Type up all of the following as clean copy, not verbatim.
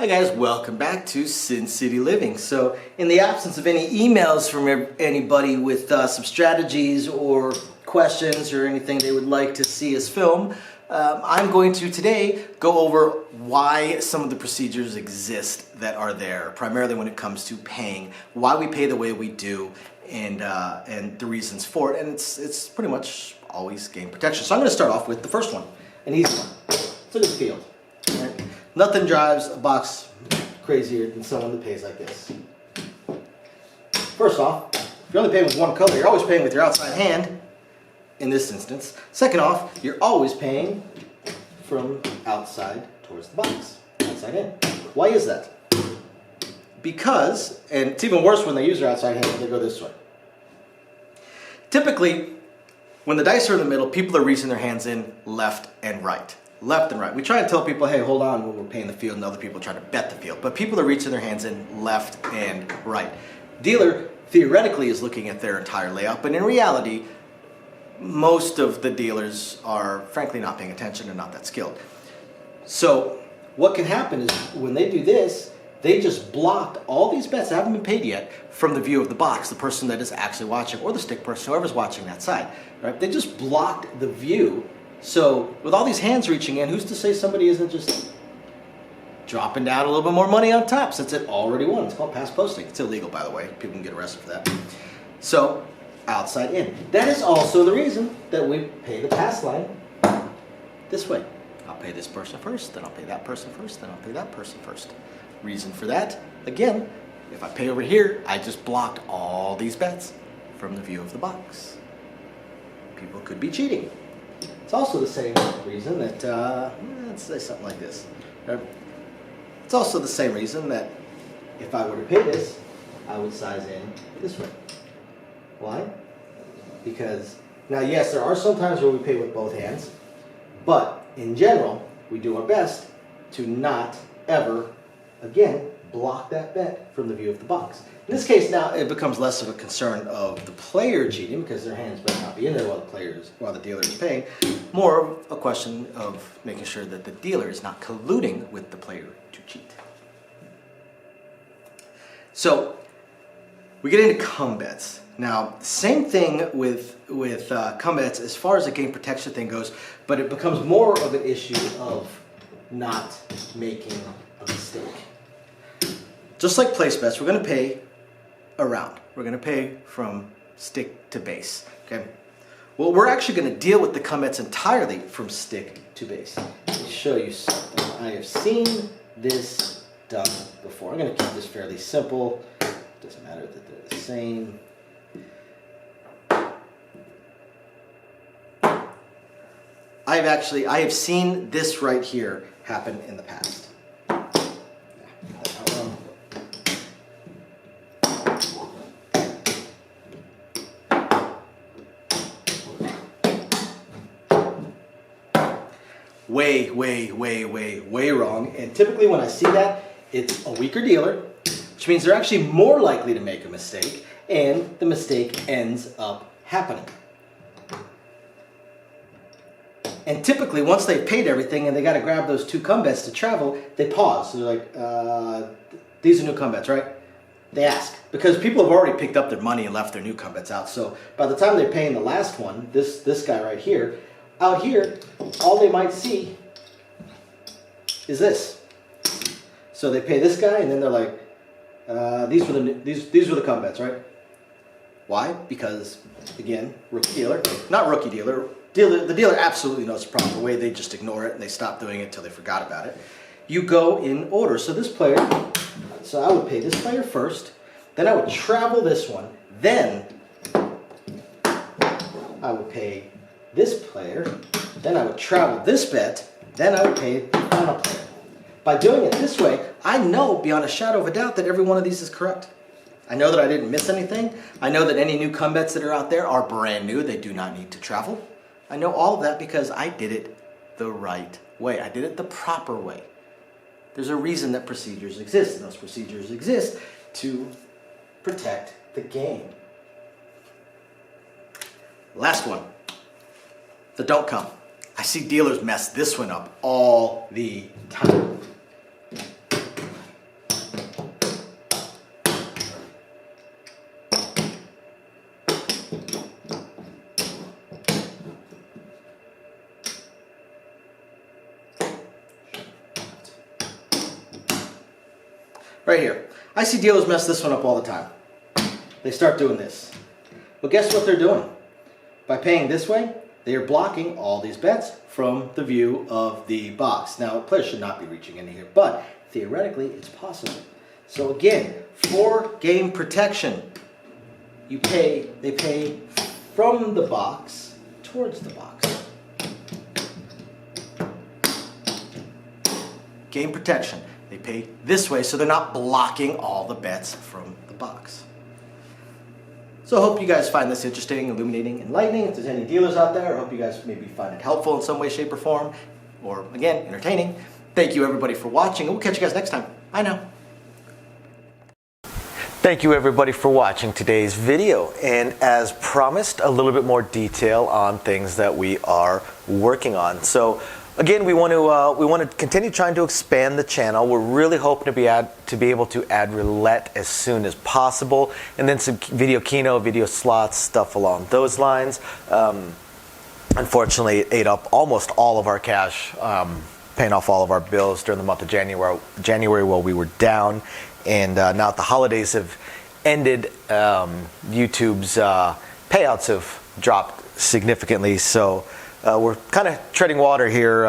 Hi guys, welcome back to Sin City Living. So in the absence of any emails from anybody with some strategies or questions or anything they would like to see us film, I'm going to today go over why some of the procedures exist that are there, primarily when it comes to paying, why we pay the way we do, and the reasons for it. And it's pretty much always game protection. So I'm going to start off with the first one, an easy one. Let's look at the field. Right? Nothing drives a box crazier than someone that pays like this. First off, if you're only paying with one color, you're always paying with your outside hand, in this instance. Second off, you're always paying from outside towards the box, outside in. Why is that? Because, and it's even worse when they use their outside hand, they go this way. Typically, when the dice are in the middle, people are reaching their hands in left and right. Left and right. We try to tell people, hey, hold on when we're paying the field, and other people try to bet the field. But people are reaching their hands in left and right. Dealer theoretically is looking at their entire layout, but in reality, most of the dealers are frankly not paying attention and not that skilled. So what can happen is when they do this, they just blocked all these bets that haven't been paid yet from the view of the box, the person that is actually watching, or the stick person, whoever's watching that side. Right? They just blocked the view. So with all these hands reaching in, who's to say somebody isn't just dropping down a little bit more money on top since it already won? It's called pass posting. It's illegal, by the way. People can get arrested for that. So outside in. That is also the reason that we pay the pass line this way. I'll pay this person first, then I'll pay that person first, then I'll pay that person first. Reason for that, again, if I pay over here, I just blocked all these bets from the view of the box. People could be cheating. It's also the same reason that, let's say something like this. It's also the same reason that if I were to pay this, I would size in this way. Why? Because, now yes, there are some times where we pay with both hands, but in general, we do our best to not ever, again, block that bet from the view of the box. In this case now, it becomes less of a concern of the player cheating because their hands might not be in there while the dealer is paying. More of a question of making sure that the dealer is not colluding with the player to cheat. So we get into come bets. Now, same thing with come bets as far as the game protection thing goes, but it becomes more of an issue of not making a mistake. Just like place bets, we're going to pay around. We're going to pay from stick to base. Okay. Well, we're actually going to deal with the come bets entirely from stick to base. Let me show you something. I have seen this done before. I'm going to keep this fairly simple. Doesn't matter that they're the same. I have seen this right here happen in the past. Way wrong. And typically when I see that, it's a weaker dealer, which means they're actually more likely to make a mistake, and the mistake ends up happening. And typically, once they've paid everything and they got to grab those two come bets to travel, they pause. So they're like, these are new come bets, right? They ask. Because people have already picked up their money and left their new come bets out. So by the time they're paying the last one, this guy right here, out here, all they might see is this. So they pay this guy and then they're like, these were the come bets, right? Why? Because, again, rookie dealer, not rookie dealer, the dealer absolutely knows the proper way. They just ignore it and they stop doing it until they forgot about it. You go in order. So this player, so I would pay this player first, then I would travel this one, then I would pay this player, then I would travel this bet, then I would pay the final player. By doing it this way, I know beyond a shadow of a doubt that every one of these is correct. I know that I didn't miss anything. I know that any new come bets that are out there are brand new. They do not need to travel. I know all of that because I did it the right way. I did it the proper way. There's a reason that procedures exist, and those procedures exist to protect the game. Last one, the don't come. I see dealers mess this one up all the time. Right here. I see dealers mess this one up all the time. They start doing this. Well, guess what they're doing? By paying this way, they are blocking all these bets from the view of the box. Now, players should not be reaching into here, but theoretically, it's possible. So again, for game protection, they pay from the box towards the box. Game protection. They pay this way so they're not blocking all the bets from the box. So I hope you guys find this interesting, illuminating, enlightening. If there's any dealers out there, I hope you guys maybe find it helpful in some way, shape, or form, or again, entertaining. Thank you everybody for watching, and we'll catch you guys next time. Bye now. Thank you everybody for watching today's video, and as promised, a little bit more detail on things that we are working on. So again, we want to continue trying to expand the channel. We're really hoping to be able to add roulette as soon as possible, and then some video keno, video slots, stuff along those lines. Unfortunately, it ate up almost all of our cash, paying off all of our bills during the month of January while we were down. And now that the holidays have ended, YouTube's payouts have dropped significantly. So we're kind of treading water here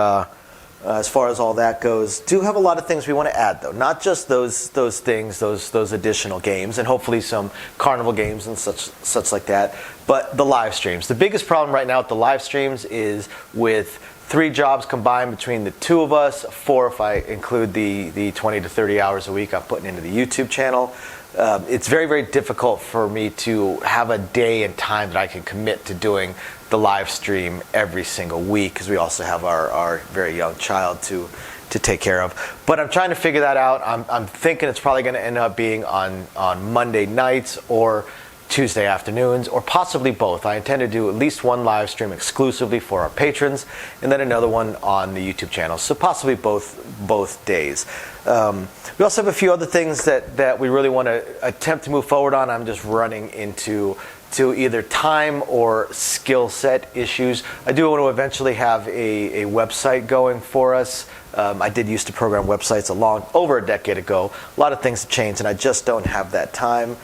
as far as all that goes. Do have a lot of things we want to add, though. Not just those things, those additional games, and hopefully some carnival games and such like that. But the live streams. The biggest problem right now with the live streams is with 3 jobs combined between the 2 of us, 4 if I include the 20 to 30 hours a week I'm putting into the YouTube channel. It's very, very difficult for me to have a day and time that I can commit to doing the live stream every single week, because we also have our very young child to take care of. But I'm trying to figure that out. I'm thinking it's probably going to end up being on Monday nights or Tuesday afternoons, or possibly both. I intend to do at least one live stream exclusively for our patrons, and then another one on the YouTube channel. So possibly both days. We also have a few other things that we really want to attempt to move forward on. I'm just running into either time or skill set issues. I do want to eventually have a website going for us. I did used to program websites over a decade ago. A lot of things have changed, and I just don't have that time.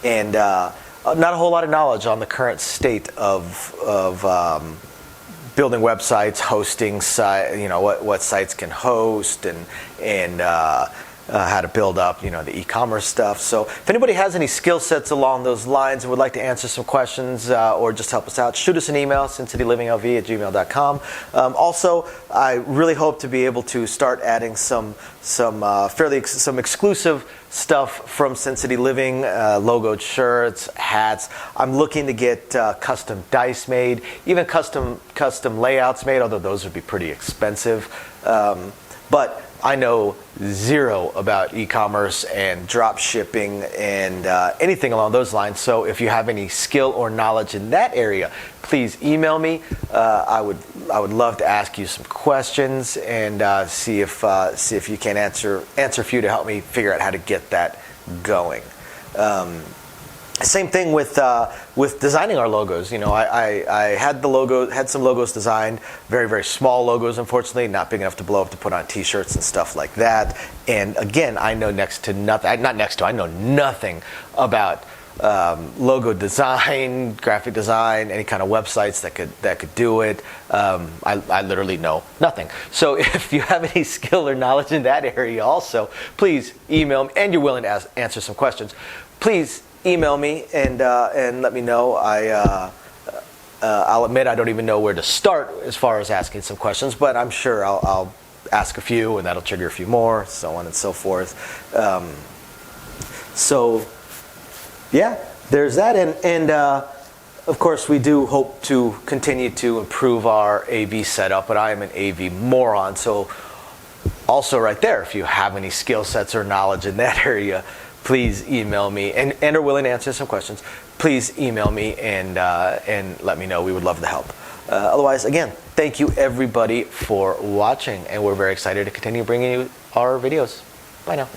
And not a whole lot of knowledge on the current state of building websites, hosting what sites can host, and how to build up the e-commerce stuff. So if anybody has any skill sets along those lines and would like to answer some questions or just help us out, shoot us an email, sincitylivingLV@gmail.com. Also, I really hope to be able to start adding some exclusive stuff from Sin City Living, logoed shirts, hats. I'm looking to get custom dice made, even custom layouts made, although those would be pretty expensive. But I know zero about e-commerce and drop shipping and anything along those lines. So if you have any skill or knowledge in that area, please email me. I would love to ask you some questions and see if you can answer a few to help me figure out how to get that going. Same thing with designing our logos. I had some logos designed, very, very small logos, unfortunately, not big enough to blow up to put on t-shirts and stuff like that. And again, I know I know nothing about logo design, graphic design, any kind of websites that could do it. I literally know nothing. So if you have any skill or knowledge in that area also, please email me, and you're willing to answer some questions, please email me and let me know. I'll admit I don't even know where to start as far as asking some questions, but I'm sure I'll ask a few, and that'll trigger a few more, so on and so forth. So yeah, there's that, and of course we do hope to continue to improve our AV setup, but I am an AV moron, so also right there, if you have any skill sets or knowledge in that area, please email me, and are willing to answer some questions. Please email me and let me know. We would love to help. Otherwise, again, thank you everybody for watching, and we're very excited to continue bringing you our videos. Bye now.